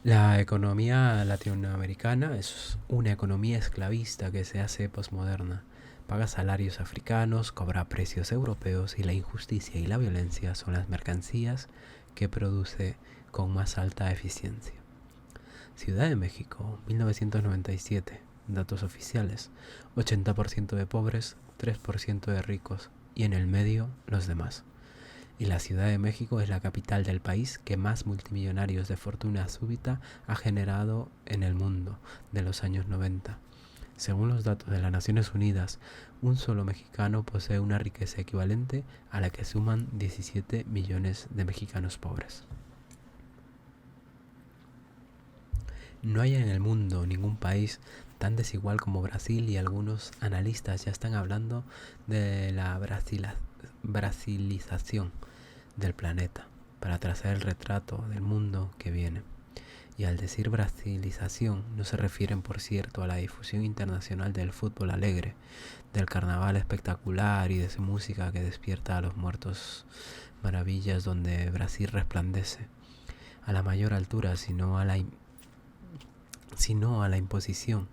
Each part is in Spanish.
La economía latinoamericana es una economía esclavista que se hace posmoderna. Paga salarios africanos, cobra precios europeos y la injusticia y la violencia son las mercancías que produce con más alta eficiencia. Ciudad de México, 1997. Datos oficiales. 80% de pobres, 3% de ricos y en el medio los demás. Y la Ciudad de México es la capital del país que más multimillonarios de fortuna súbita ha generado en el mundo de los años 90. Según los datos de las Naciones Unidas, un solo mexicano posee una riqueza equivalente a la que suman 17 millones de mexicanos pobres. No hay en el mundo ningún país tan desigual como Brasil y algunos analistas ya están hablando de la brasilización del planeta para trazar el retrato del mundo que viene. Y al decir brasilización no se refieren, por cierto, a la difusión internacional del fútbol alegre, del carnaval espectacular y de su música que despierta a los muertos maravillas donde Brasil resplandece a la mayor altura, sino a la imposición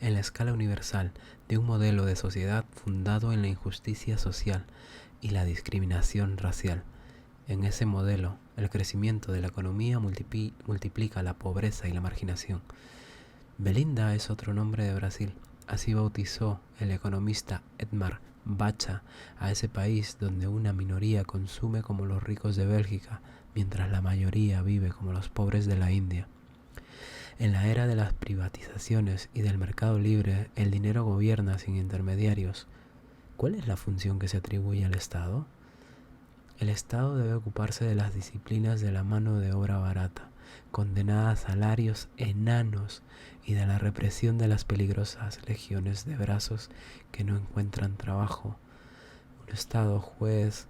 en la escala universal de un modelo de sociedad fundado en la injusticia social y la discriminación racial. En ese modelo, el crecimiento de la economía multiplica la pobreza y la marginación. Belinda es otro nombre de Brasil. Así bautizó el economista Edmar Bacha a ese país donde una minoría consume como los ricos de Bélgica, mientras la mayoría vive como los pobres de la India. En la era de las privatizaciones y del mercado libre, el dinero gobierna sin intermediarios. ¿Cuál es la función que se atribuye al Estado? El Estado debe ocuparse de las disciplinas de la mano de obra barata, condenada a salarios enanos y de la represión de las peligrosas legiones de brazos que no encuentran trabajo. Un Estado juez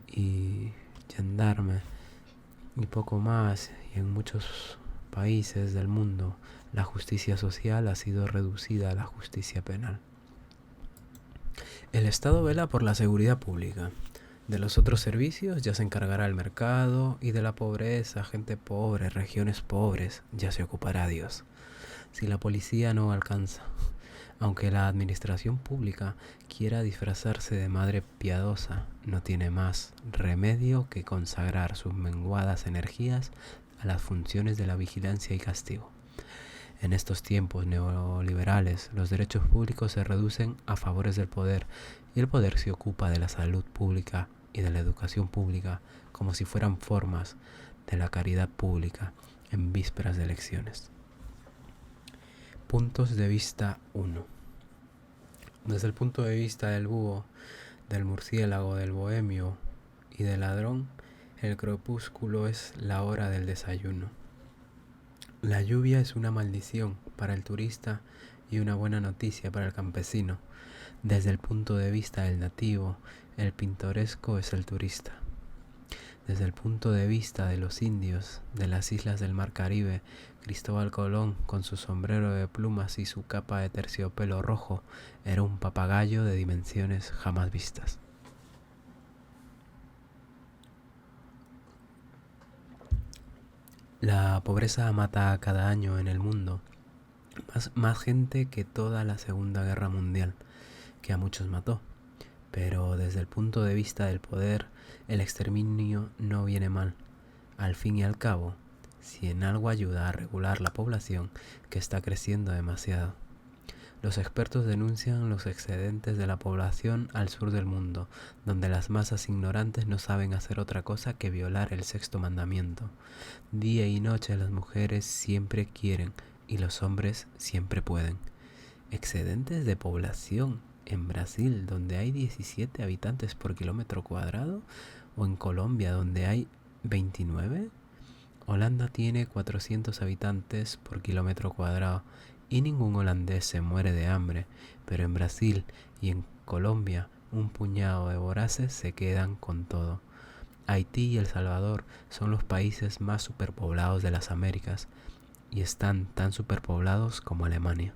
y gendarme y poco más, y en muchos países del mundo la justicia social ha sido reducida a la justicia penal. El Estado vela por la seguridad pública. De los otros servicios ya se encargará el mercado y de la pobreza, gente pobre, regiones pobres, ya se ocupará Dios. Si la policía no alcanza, aunque la administración pública quiera disfrazarse de madre piadosa, no tiene más remedio que consagrar sus menguadas energías a las funciones de la vigilancia y castigo. En estos tiempos neoliberales, los derechos públicos se reducen a favores del poder y el poder se ocupa de la salud pública y de la educación pública como si fueran formas de la caridad pública en vísperas de elecciones. Puntos de vista 1. Desde el punto de vista del búho, del murciélago, del bohemio y del ladrón, el crepúsculo es la hora del desayuno. La lluvia es una maldición para el turista y una buena noticia para el campesino. Desde el punto de vista del nativo, el pintoresco es el turista. Desde el punto de vista de los indios de las islas del Mar Caribe, Cristóbal Colón, con su sombrero de plumas y su capa de terciopelo rojo, era un papagayo de dimensiones jamás vistas. La pobreza mata cada año en el mundo más gente que toda la Segunda Guerra Mundial, que a muchos mató. Pero desde el punto de vista del poder, el exterminio no viene mal. Al fin y al cabo, si en algo ayuda a regular la población que está creciendo demasiado. Los expertos denuncian los excedentes de la población al sur del mundo, donde las masas ignorantes no saben hacer otra cosa que violar el sexto mandamiento. Día y noche las mujeres siempre quieren y los hombres siempre pueden. Excedentes de población en Brasil, donde hay 17 habitantes por kilómetro cuadrado, o en Colombia, donde hay 29. Holanda tiene 400 habitantes por kilómetro cuadrado y ningún holandés se muere de hambre, pero en Brasil y en Colombia un puñado de voraces se quedan con todo. Haití y El Salvador son los países más superpoblados de las Américas y están tan superpoblados como Alemania.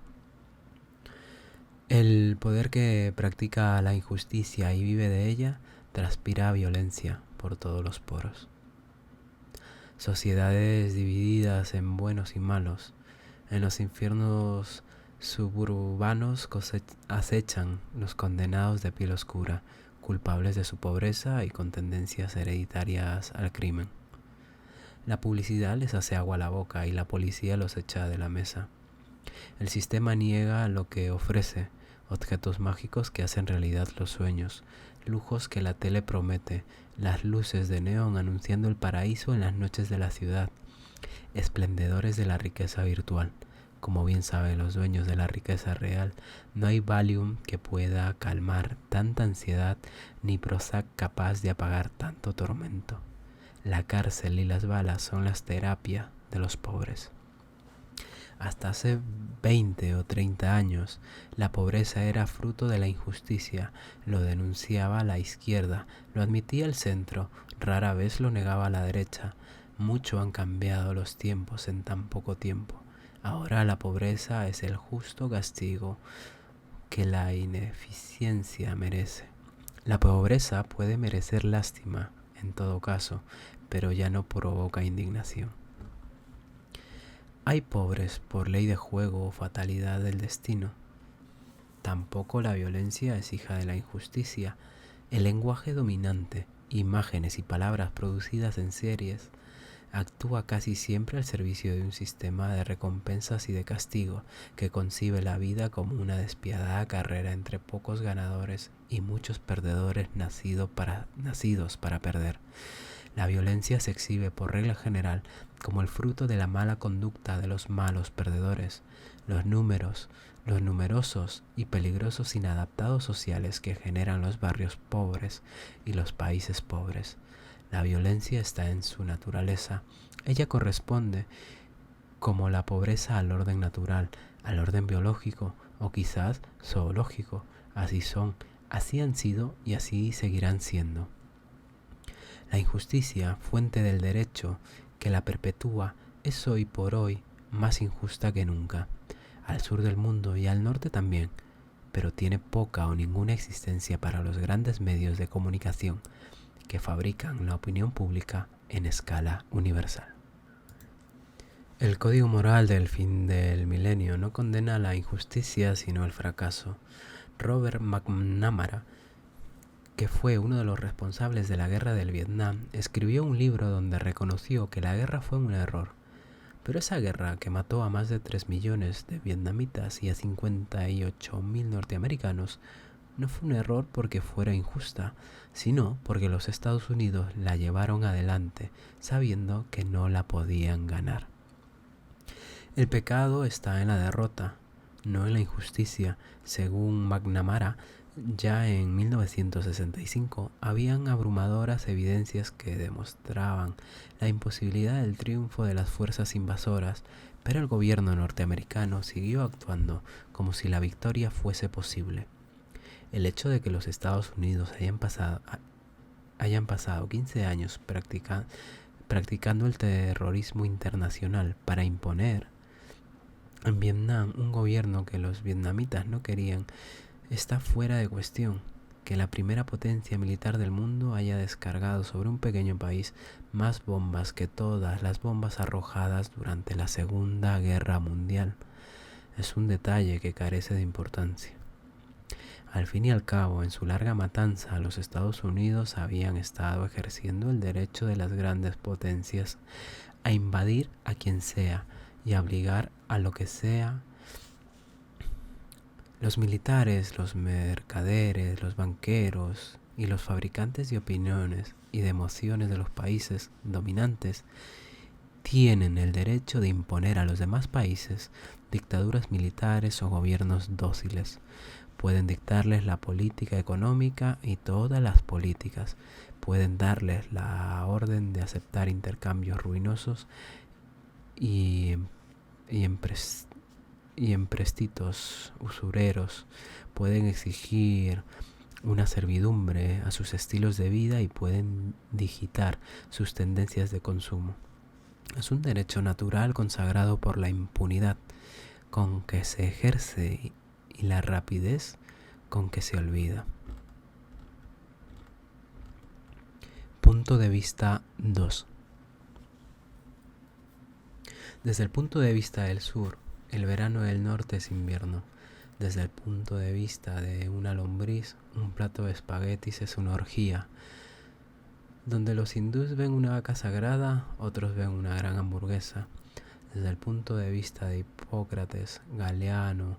El poder que practica la injusticia y vive de ella transpira violencia por todos los poros. sociedades divididas en buenos y malos. En los infiernos suburbanos acechan los condenados de piel oscura, culpables de su pobreza y con tendencias hereditarias al crimen. La publicidad les hace agua a la boca y la policía los echa de la mesa. El sistema niega lo que ofrece, objetos mágicos que hacen realidad los sueños, lujos que la tele promete, las luces de neón anunciando el paraíso en las noches de la ciudad, esplendedores de la riqueza virtual. Como bien saben los dueños de la riqueza real, no hay Valium que pueda calmar tanta ansiedad, ni Prozac capaz de apagar tanto tormento. La cárcel y las balas son las terapias de los pobres. Hasta hace 20 o 30 años, la pobreza era fruto de la injusticia, lo denunciaba la izquierda, lo admitía el centro, rara vez lo negaba la derecha. Mucho han cambiado los tiempos en tan poco tiempo. Ahora la pobreza es el justo castigo que la ineficiencia merece. La pobreza puede merecer lástima, en todo caso, pero ya no provoca indignación. Hay pobres por ley de juego o fatalidad del destino. Tampoco la violencia es hija de la injusticia. El lenguaje dominante, imágenes y palabras producidas en series, actúa casi siempre al servicio de un sistema de recompensas y de castigo que concibe la vida como una despiadada carrera entre pocos ganadores y muchos perdedores nacidos para perder. La violencia se exhibe por regla general como el fruto de la mala conducta de los malos perdedores, los numerosos y peligrosos inadaptados sociales que generan los barrios pobres y los países pobres. La violencia está en su naturaleza. Ella corresponde como la pobreza al orden natural, al orden biológico o quizás zoológico. Así son, así han sido y así seguirán siendo. La injusticia, fuente del derecho que la perpetúa, es hoy por hoy más injusta que nunca. Al sur del mundo y al norte también, pero tiene poca o ninguna existencia para los grandes medios de comunicación que fabrican la opinión pública en escala universal. El código moral del fin del milenio no condena la injusticia sino el fracaso. Robert McNamara, que fue uno de los responsables de la guerra del Vietnam, escribió un libro donde reconoció que la guerra fue un error. Pero esa guerra, que mató a más de 3 millones de vietnamitas y a 58.000 norteamericanos, no fue un error porque fuera injusta, sino porque los Estados Unidos la llevaron adelante, sabiendo que no la podían ganar. El pecado está en la derrota, no en la injusticia. Según McNamara, ya en 1965 habían abrumadoras evidencias que demostraban la imposibilidad del triunfo de las fuerzas invasoras, pero el gobierno norteamericano siguió actuando como si la victoria fuese posible. El hecho de que los Estados Unidos hayan pasado 15 años practicando el terrorismo internacional para imponer en Vietnam un gobierno que los vietnamitas no querían está fuera de cuestión. Que la primera potencia militar del mundo haya descargado sobre un pequeño país más bombas que todas las bombas arrojadas durante la Segunda Guerra Mundial es un detalle que carece de importancia. Al fin y al cabo, en su larga matanza, los Estados Unidos habían estado ejerciendo el derecho de las grandes potencias a invadir a quien sea y a obligar a lo que sea. Los militares, los mercaderes, los banqueros y los fabricantes de opiniones y de emociones de los países dominantes tienen el derecho de imponer a los demás países dictaduras militares o gobiernos dóciles. Pueden dictarles la política económica y todas las políticas. Pueden darles la orden de aceptar intercambios ruinosos y empréstitos usureros. Pueden exigir una servidumbre a sus estilos de vida y pueden digitar sus tendencias de consumo. Es un derecho natural consagrado por la impunidad con que se ejerce y la rapidez con que se olvida. Punto de vista 2. Desde el punto de vista del sur, el verano del norte es invierno. Desde el punto de vista de una lombriz, un plato de espaguetis es una orgía. Donde los hindúes ven una vaca sagrada, otros ven una gran hamburguesa. Desde el punto de vista de Hipócrates, Galeano,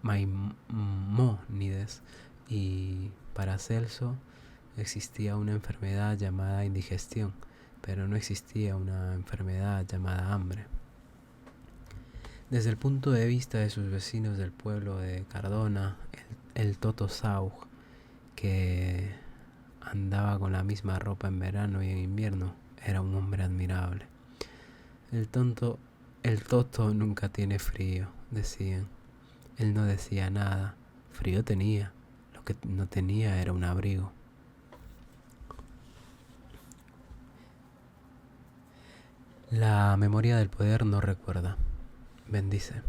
Maimónides y Paracelso, existía una enfermedad llamada indigestión, pero no existía una enfermedad llamada hambre. Desde el punto de vista de sus vecinos del pueblo de Cardona, el Toto Saug, que andaba con la misma ropa en verano y en invierno, era un hombre admirable. El Toto nunca tiene frío, decían. Él no decía nada, frío tenía, lo que no tenía era un abrigo. La memoria del poder no recuerda, bendice.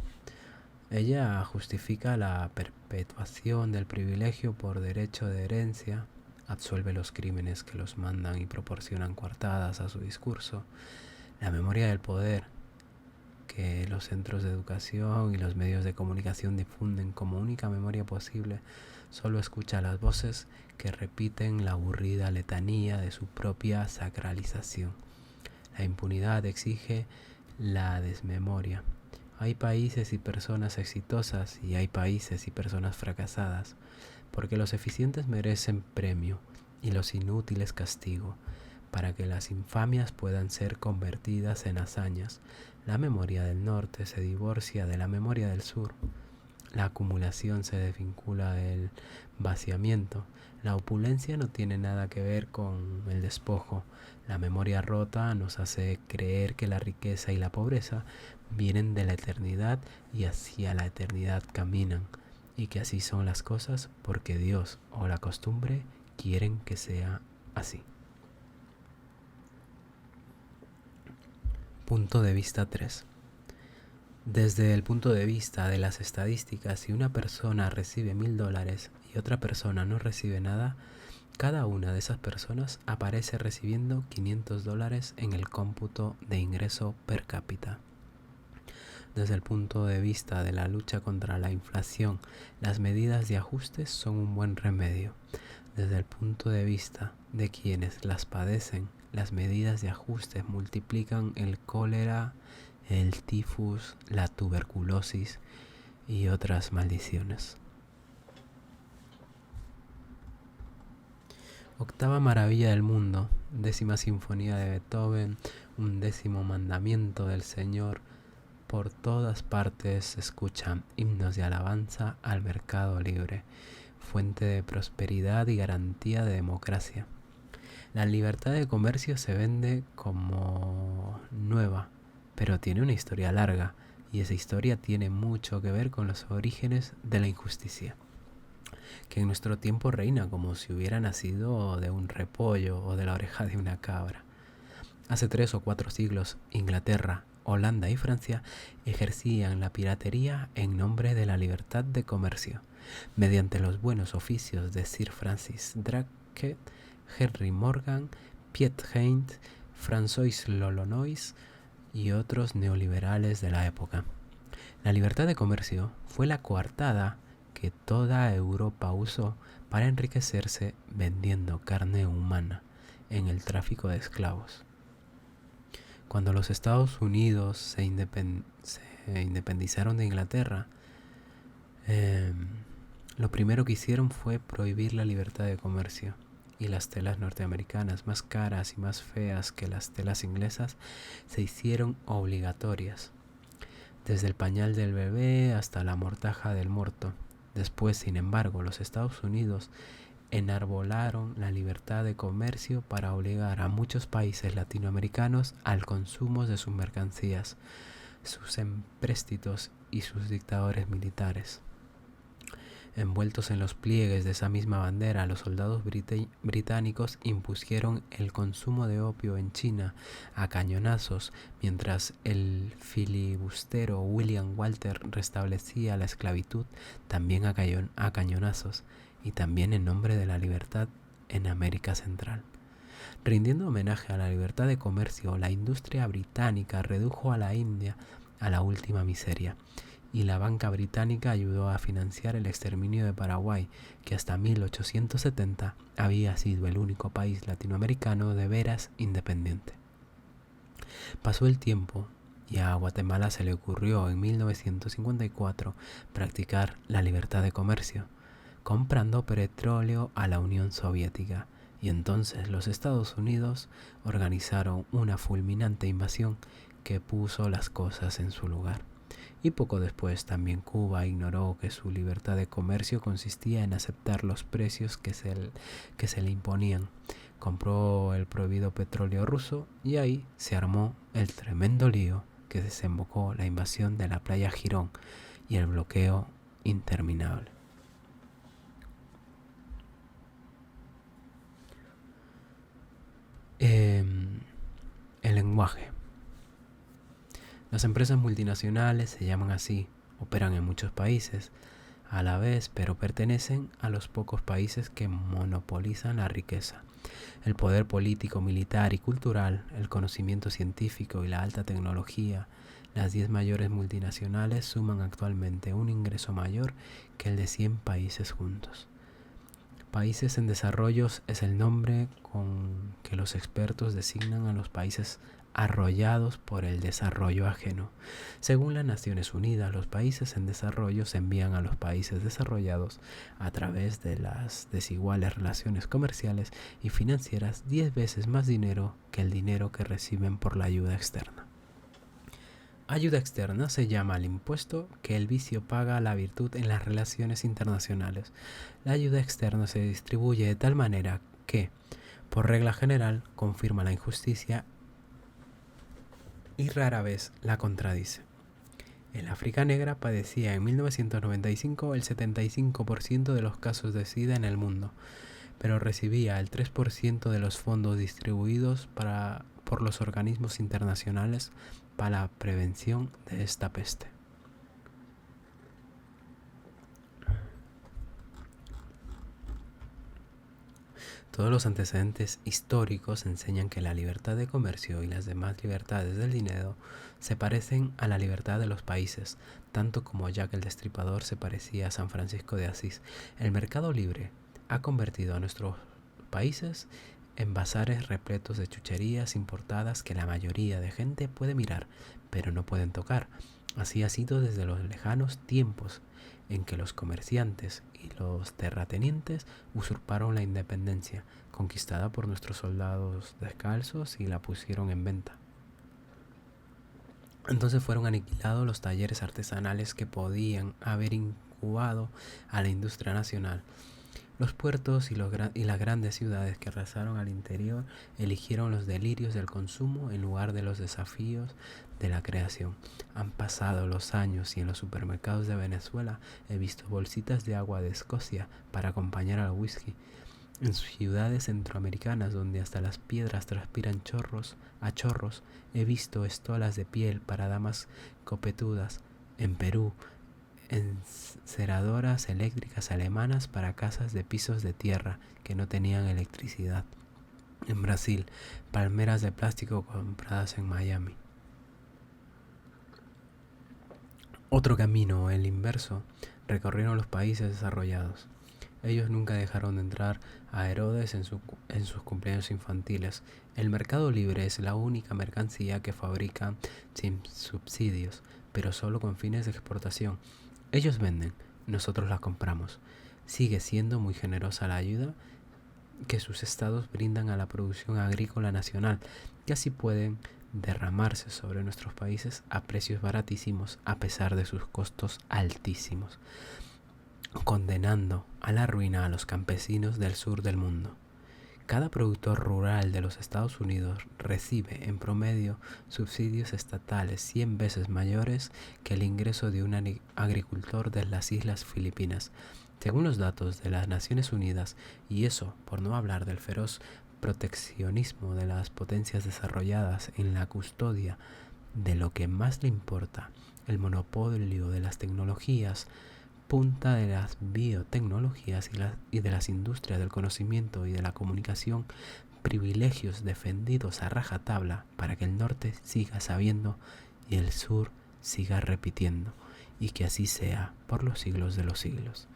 Ella justifica la perpetuación del privilegio por derecho de herencia, absuelve los crímenes que los mandan y proporcionan coartadas a su discurso. La memoria del poder, que los centros de educación y los medios de comunicación difunden como única memoria posible, solo escucha las voces que repiten la aburrida letanía de su propia sacralización. La impunidad exige la desmemoria. Hay países y personas exitosas y hay países y personas fracasadas, porque los eficientes merecen premio y los inútiles castigo, para que las infamias puedan ser convertidas en hazañas. La memoria del norte se divorcia de la memoria del sur. La acumulación se desvincula del vaciamiento. La opulencia no tiene nada que ver con el despojo. La memoria rota nos hace creer que la riqueza y la pobreza vienen de la eternidad y hacia la eternidad caminan, y que así son las cosas porque Dios o la costumbre quieren que sea así. Punto de vista 3. Desde el punto de vista de las estadísticas, si una persona recibe $1,000 y otra persona no recibe nada, cada una de esas personas aparece recibiendo $500 en el cómputo de ingreso per cápita. Desde el punto de vista de la lucha contra la inflación, las medidas de ajustes son un buen remedio. Desde el punto de vista de quienes las padecen, las medidas de ajustes multiplican el cólera, el tifus, la tuberculosis y otras maldiciones. Octava maravilla del mundo, 10ª sinfonía de Beethoven, 11º mandamiento del Señor. Por todas partes se escuchan himnos de alabanza al mercado libre, fuente de prosperidad y garantía de democracia. La libertad de comercio se vende como nueva, pero tiene una historia larga, y esa historia tiene mucho que ver con los orígenes de la injusticia, que en nuestro tiempo reina como si hubiera nacido de un repollo o de la oreja de una cabra. Hace 3 o 4 siglos, Inglaterra, Holanda y Francia ejercían la piratería en nombre de la libertad de comercio, mediante los buenos oficios de Sir Francis Drake, Henry Morgan, Piet Hein, François Lolonois y otros neoliberales de la época. La libertad de comercio fue la coartada que toda Europa usó para enriquecerse vendiendo carne humana en el tráfico de esclavos. Cuando los Estados Unidos se independizaron de Inglaterra, lo primero que hicieron fue prohibir la libertad de comercio, y las telas norteamericanas, más caras y más feas que las telas inglesas, se hicieron obligatorias, desde el pañal del bebé hasta la mortaja del muerto. Después, sin embargo, los Estados Unidos enarbolaron la libertad de comercio para obligar a muchos países latinoamericanos al consumo de sus mercancías, sus empréstitos y sus dictadores militares. Envueltos en los pliegues de esa misma bandera, los soldados británicos impusieron el consumo de opio en China a cañonazos, mientras el filibustero William Walter restablecía la esclavitud también a cañonazos, y también en nombre de la libertad en América Central. Rindiendo homenaje a la libertad de comercio, la industria británica redujo a la India a la última miseria, y la banca británica ayudó a financiar el exterminio de Paraguay, que hasta 1870 había sido el único país latinoamericano de veras independiente. Pasó el tiempo y a Guatemala se le ocurrió en 1954 practicar la libertad de comercio, comprando petróleo a la Unión Soviética, y entonces los Estados Unidos organizaron una fulminante invasión que puso las cosas en su lugar. Y poco después también Cuba ignoró que su libertad de comercio consistía en aceptar los precios que se le imponían. Compró el prohibido petróleo ruso y ahí se armó el tremendo lío que desembocó la invasión de la playa Girón y el bloqueo interminable. El lenguaje. Las empresas multinacionales se llaman así, operan en muchos países a la vez, pero pertenecen a los pocos países que monopolizan la riqueza, el poder político, militar y cultural, el conocimiento científico y la alta tecnología. Las 10 mayores multinacionales suman actualmente un ingreso mayor que el de 100 países juntos. Países en desarrollo es el nombre con que los expertos designan a los países arrollados por el desarrollo ajeno. Según las Naciones Unidas, los países en desarrollo se envían a los países desarrollados a través de las desiguales relaciones comerciales y financieras 10 veces más dinero que el dinero que reciben por la ayuda externa. Ayuda externa se llama al impuesto que el vicio paga a la virtud en las relaciones internacionales. La ayuda externa se distribuye de tal manera que, por regla general, confirma la injusticia y rara vez la contradice. El África negra padecía en 1995 el 75% de los casos de SIDA en el mundo, pero recibía el 3% de los fondos distribuidos por los organismos internacionales para la prevención de esta peste. Todos los antecedentes históricos enseñan que la libertad de comercio y las demás libertades del dinero se parecen a la libertad de los países, tanto como Jack el Destripador se parecía a San Francisco de Asís. El mercado libre ha convertido a nuestros países en bazares repletos de chucherías importadas que la mayoría de gente puede mirar, pero no pueden tocar. Así ha sido desde los lejanos tiempos en que los comerciantes y los terratenientes usurparon la independencia, conquistada por nuestros soldados descalzos, y la pusieron en venta. Entonces fueron aniquilados los talleres artesanales que podían haber incubado a la industria nacional. Los puertos y las grandes ciudades que arrasaron al interior eligieron los delirios del consumo en lugar de los desafíos de la creación. Han pasado los años y en los supermercados de Venezuela he visto bolsitas de agua de Escocia para acompañar al whisky. En ciudades centroamericanas donde hasta las piedras transpiran a chorros, he visto estolas de piel para damas copetudas. En Perú, enceradoras eléctricas alemanas para casas de pisos de tierra que no tenían electricidad. En Brasil, palmeras de plástico compradas en Miami. Otro camino, el inverso, recorrieron los países desarrollados. Ellos nunca dejaron de entrar a Herodes en sus cumpleaños infantiles. El mercado libre es la única mercancía que fabrican sin subsidios, pero solo con fines de exportación. Ellos venden, nosotros la compramos. Sigue siendo muy generosa la ayuda que sus estados brindan a la producción agrícola nacional, que así pueden derramarse sobre nuestros países a precios baratísimos a pesar de sus costos altísimos, condenando a la ruina a los campesinos del sur del mundo. Cada productor rural de los Estados Unidos recibe en promedio subsidios estatales 100 veces mayores que el ingreso de un agricultor de las Islas Filipinas, según los datos de las Naciones Unidas, y eso por no hablar del feroz proteccionismo de las potencias desarrolladas en la custodia de lo que más le importa, el monopolio de las tecnologías punta, de las biotecnologías y de las industrias del conocimiento y de la comunicación, privilegios defendidos a rajatabla para que el norte siga sabiendo y el sur siga repitiendo, y que así sea por los siglos de los siglos.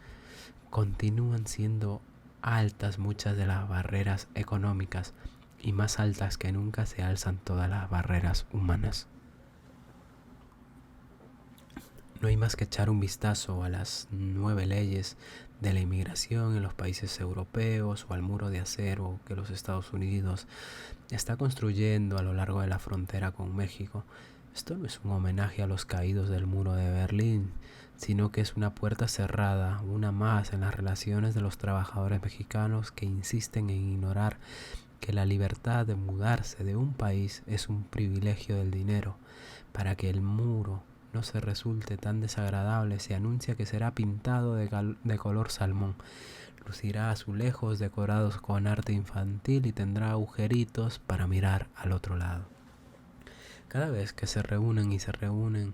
Continúan siendo altas muchas de las barreras económicas y más altas que nunca se alzan todas las barreras humanas. No hay más que echar un vistazo a las 9 leyes de la inmigración en los países europeos o al muro de acero que los Estados Unidos está construyendo a lo largo de la frontera con México. Esto no es un homenaje a los caídos del muro de Berlín, sino que es una puerta cerrada, una más en las relaciones de los trabajadores mexicanos que insisten en ignorar que la libertad de mudarse de un país es un privilegio del dinero. Para que el muro no se resulte tan desagradable, se anuncia que será pintado de color salmón. Lucirá azulejos decorados con arte infantil y tendrá agujeritos para mirar al otro lado. Cada vez que se reúnen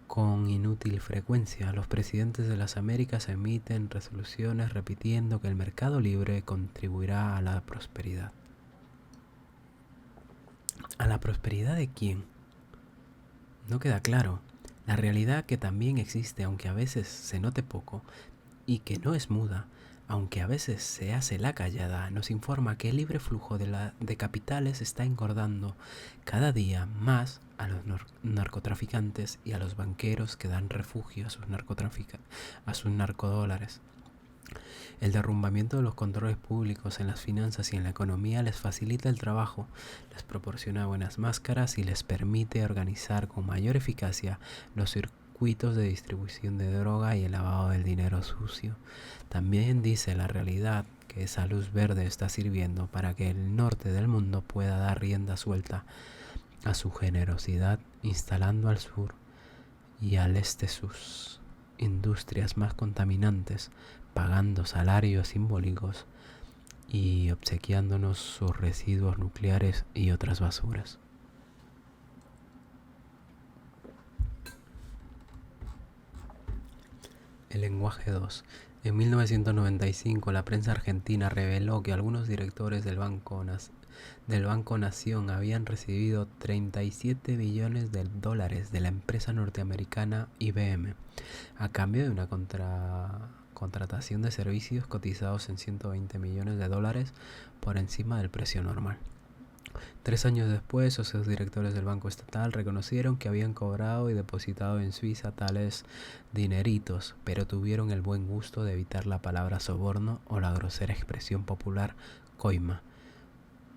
con inútil frecuencia, los presidentes de las Américas emiten resoluciones repitiendo que el mercado libre contribuirá a la prosperidad. ¿A la prosperidad de quién? No queda claro. La realidad que también existe, aunque a veces se note poco, y que no es muda, aunque a veces se hace la callada, nos informa que el libre flujo de capitales está engordando cada día más a los narcotraficantes y a los banqueros que dan refugio a sus narcodólares. El derrumbamiento de los controles públicos en las finanzas y en la economía les facilita el trabajo, les proporciona buenas máscaras y les permite organizar con mayor eficacia los circuitos de distribución de droga y el lavado del dinero sucio. También dice la realidad que esa luz verde está sirviendo para que el norte del mundo pueda dar rienda suelta a su generosidad, instalando al sur y al este sus industrias más contaminantes, pagando salarios simbólicos y obsequiándonos sus residuos nucleares y otras basuras. El lenguaje 2. En 1995 la prensa argentina reveló que algunos directores del Banco Nación habían recibido 37 billones de dólares de la empresa norteamericana IBM a cambio de una contratación de servicios cotizados en 120 millones de dólares por encima del precio normal. 3 años después, esos directores del Banco Estatal reconocieron que habían cobrado y depositado en Suiza tales dineritos, pero tuvieron el buen gusto de evitar la palabra soborno o la grosera expresión popular coima.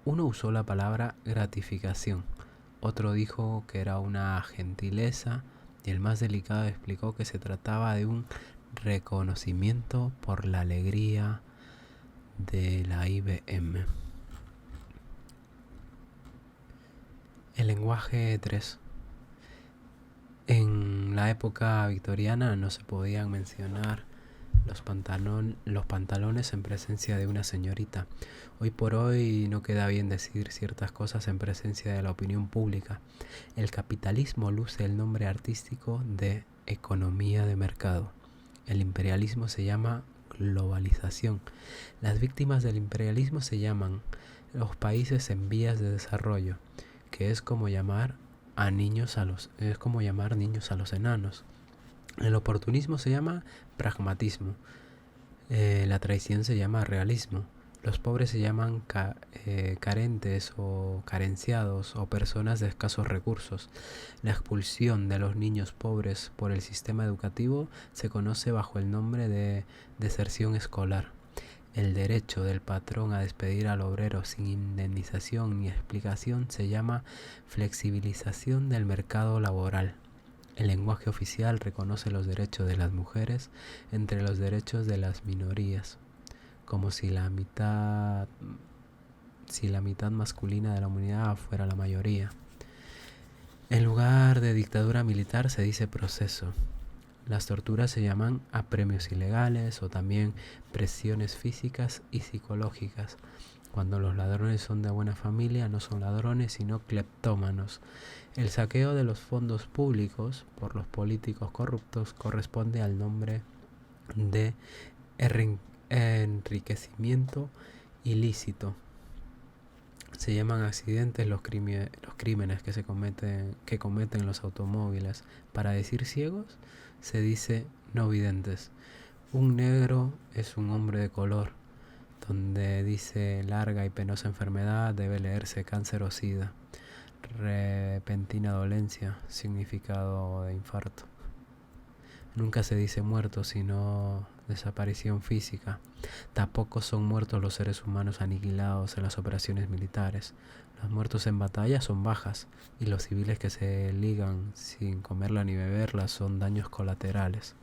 Uno usó la palabra gratificación, otro dijo que era una gentileza y el más delicado explicó que se trataba de un reconocimiento por la alegría de la IBM. El lenguaje 3. En la época victoriana no se podían mencionar los pantalones en presencia de una señorita. Hoy por hoy no queda bien decir ciertas cosas en presencia de la opinión pública. El capitalismo luce el nombre artístico de economía de mercado. El imperialismo se llama globalización. Las víctimas del imperialismo se llaman los países en vías de desarrollo, que es como llamar niños a los enanos. El oportunismo se llama pragmatismo. La traición se llama realismo. Los pobres se llaman carentes o carenciados o personas de escasos recursos. La expulsión de los niños pobres por el sistema educativo se conoce bajo el nombre de deserción escolar. El derecho del patrón a despedir al obrero sin indemnización ni explicación se llama flexibilización del mercado laboral. El lenguaje oficial reconoce los derechos de las mujeres entre los derechos de las minorías, como si la mitad masculina de la humanidad fuera la mayoría. En lugar de dictadura militar se dice proceso. Las torturas se llaman apremios ilegales o también presiones físicas y psicológicas. Cuando los ladrones son de buena familia, no son ladrones sino cleptómanos. El saqueo de los fondos públicos por los políticos corruptos corresponde al nombre de enriquecimiento ilícito. Se llaman accidentes los crímenes que cometen los automóviles. Para decir ciegos, se dice no videntes. Un negro es un hombre de color. Donde dice larga y penosa enfermedad, debe leerse cáncer o sida. Repentina dolencia, significado de infarto. Nunca se dice muerto, sino desaparición física. Tampoco son muertos los seres humanos aniquilados en las operaciones militares. Los muertos en batalla son bajas, y los civiles que se ligan sin comerla ni beberla son daños colaterales.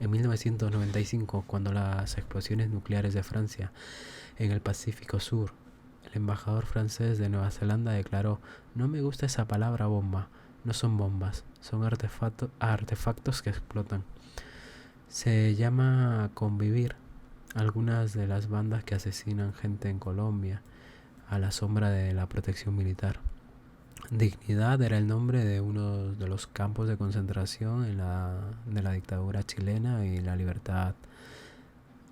En 1995, cuando las explosiones nucleares de Francia en el Pacífico Sur, el embajador francés de Nueva Zelanda declaró: "No me gusta esa palabra bomba, no son bombas, son artefactos que explotan". Se llama convivir algunas de las bandas que asesinan gente en Colombia a la sombra de la protección militar. Dignidad era el nombre de uno de los campos de concentración de la dictadura chilena, y La Libertad,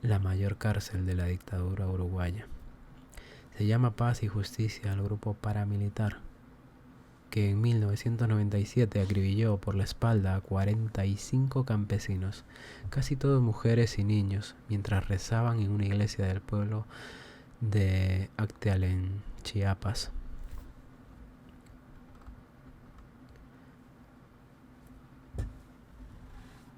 la mayor cárcel de la dictadura uruguaya. Se llama Paz y Justicia al grupo paramilitar que en 1997 acribilló por la espalda a 45 campesinos, casi todos mujeres y niños, mientras rezaban en una iglesia del pueblo de Acteal en Chiapas.